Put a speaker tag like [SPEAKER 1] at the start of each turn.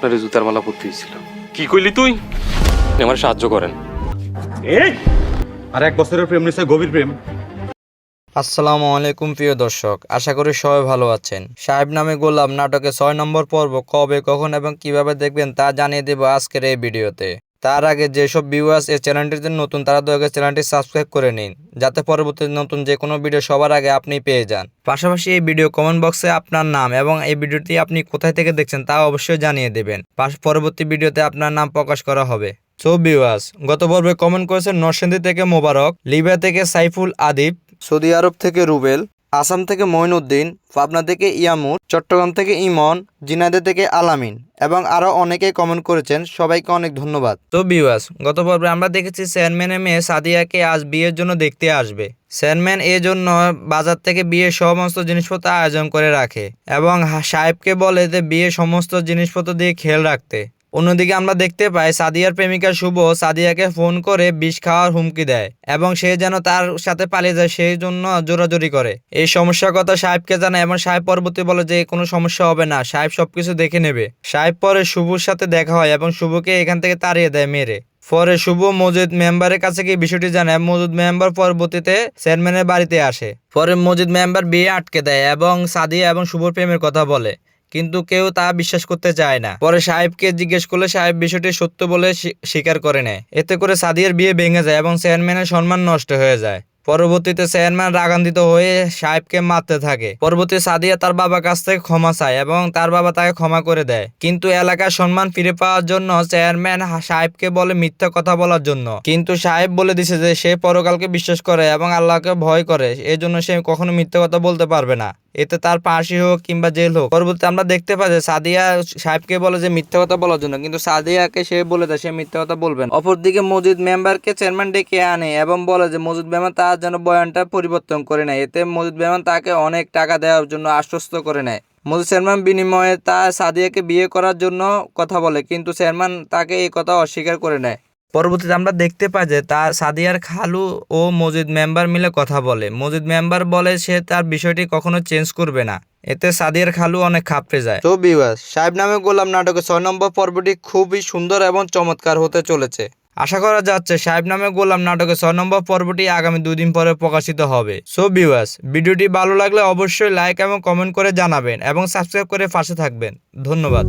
[SPEAKER 1] আপনার জুতার মালা পরতে হয়েছিল। কি কইলি তুই? আমার সাহায্য করেন।
[SPEAKER 2] এই আর এক বছরের প্রেম নিশ্চয় গভীর প্রেম।
[SPEAKER 3] আসসালামু আলাইকুম প্রিয় দর্শক, আশা করি সবাই ভালো আছেন। সাহেব নামে গোলাম নাটকে 6 নম্বর পর্ব কবে, কখন এবং কিভাবে দেখবেন তা জানিয়ে দেব আজকের এই ভিডিওতে। তার আগে যেসব ভিউয়ার্স এই চ্যানেলটিতে নতুন তারা দয়া করে চ্যানেলটি সাবস্ক্রাইব করে নিন, যাতে পরবর্তীতে নতুন যে কোনো ভিডিও সবার আগে আপনি পেয়ে যান। পাশাপাশি এই ভিডিও কমেন্ট বক্সে আপনার নাম এবং এই ভিডিওটি আপনি কোথায় থেকে দেখছেন তা অবশ্যই জানিয়ে দেবেন। পরবর্তী ভিডিওতে আপনার নাম প্রকাশ করা হবে। সো ভিউয়ার্স, গত পর্বে কমেন্ট করেছেন নরসিংদী থেকে মোবারক, লিবিয়া থেকে সাইফুল আদিব, সৌদি আরব থেকে রুবেল, আসাম থেকে মঈনুদ্দিন, পাবনা থেকে ইয়ামুর, চট্টগ্রাম থেকে ইমন, ঝিনাইদহ থেকে আলামিন এবং আরো অনেকেই কমেন্ট করেছেন। সবাইকে অনেক ধন্যবাদ। তো ভিউয়ার্স, গত পর্বে আমরা দেখেছি চেয়ারম্যানের মেয়ে সাদিয়াকে আজ বিয়ের জন্য দেখতে আসবে। চেয়ারম্যান এর জন্য বাজার থেকে বিয়ের সমস্ত জিনিসপত্র আয়োজন করে রাখে এবং সাহেবকে বলে যে বিয়ের সমস্ত জিনিসপত্র দিয়ে খেয়াল রাখতে। অন্যদিকে আমরা দেখতে পাই সাদিয়ার প্রেমিকা শুভ সাদিয়াকে ফোন করে বিষ খাওয়ার হুমকি দেয় এবং সে যেন তার সাথে পালিয়ে যায় সেই জন্য জোরাজোরি করে। এই সমস্যার কথা সাহেবকে জানায় এবং সাহেব পরবর্তী বলে যে কোনো সমস্যা হবে না, সাহেব সবকিছু দেখে নেবে। সাহেব পরে শুভর সাথে দেখা হয় এবং শুভকে এখান থেকে তাড়িয়ে দেয় মেরে। পরে শুভ মজিদ মেম্বারের কাছে গিয়ে বিষয়টি জানায়। মজিদ মেম্বার পরবর্তীতে চেয়ারম্যানের বাড়িতে আসে। পরে মজিদ মেম্বার বিয়ে আটকে দেয় এবং সাদিয়া এবং শুভর প্রেমের কথা বলে, কিন্তু কেউ তা বিশ্বাস করতে চায় না। পরে সাহেবকে জিজ্ঞেস করলে সাহেব বিষয়টি সত্য বলে স্বীকার করে নেয়। এতে করে সাদিয়ার বিয়ে ভেঙে যায় এবং চেয়ারম্যানের সম্মান নষ্ট হয়ে যায়। পরবর্তীতে চেয়ারম্যান রাগান্বিত হয়ে সাহেবকে মারতে থাকে। পরবর্তীতে সাদিয়া তার বাবার কাছ থেকে ক্ষমা চায় এবং তার বাবা তাকে ক্ষমা করে দেয়, কিন্তু এলাকার সম্মান ফিরে পাওয়ার জন্য চেয়ারম্যান সাহেবকে বলে মিথ্যা কথা বলার জন্য। কিন্তু সাহেব বলে দিছে যে সে পরকালকে বিশ্বাস করে এবং আল্লাহকে ভয় করে, এই জন্য সে কখনো মিথ্যা কথা বলতে পারবে না, এতে তার ফাঁসি হোক কিংবা জেল হোক। পরবর্তীতে আমরা দেখতে পাই যে সাদিয়া সাহেবকে বলে যে মিথ্যা কথা বলার জন্য, কিন্তু সাদিয়াকে সে বলে দেয় সে মিথ্যা কথা বলবেন। অপরদিকে মজিদ মেম্বারকে চেয়ারম্যান ডেকে আনে এবং বলে যে মজিদ মেম্বার তার যেন বয়ানটা পরিবর্তন করে নেয়। এতে মজিদ মেম্বার তাকে অনেক টাকা দেওয়ার জন্য আশ্বস্ত করে নেয়। মজিদ চেয়ারম্যান বিনিময়ে তা সাদিয়াকে বিয়ে করার জন্য কথা বলে, কিন্তু চেয়ারম্যান তাকে এই কথা অস্বীকার করে নেয়। পরবর্তীতে আমরা দেখতে পাই যে তার সাদিয়ার খালু ও মজিদ মেম্বার মিলে কথা বলে। মজিদ মেম্বার বলে সে তার বিষয়টি কখনো চেঞ্জ করবে না। এতে সাদিয়ার খালু অনেক খাপড়ে যায়। তো ভিউয়ার্স, সাহেব নামে গোলাম নাটকের 6 নম্বর পর্বটি খুবই সুন্দর এবং চমৎকার হতে চলেছে। আশা করা যাচ্ছে সাহেব নামে গোলাম নাটকের 6 নম্বর পর্বটি আগামী 2 দিন পরে প্রকাশিত হবে। সো ভিউয়ার্স, ভিডিওটি ভালো লাগলে অবশ্যই লাইক এবং কমেন্ট করে জানাবেন এবং সাবস্ক্রাইব করে পাশে থাকবেন। ধন্যবাদ।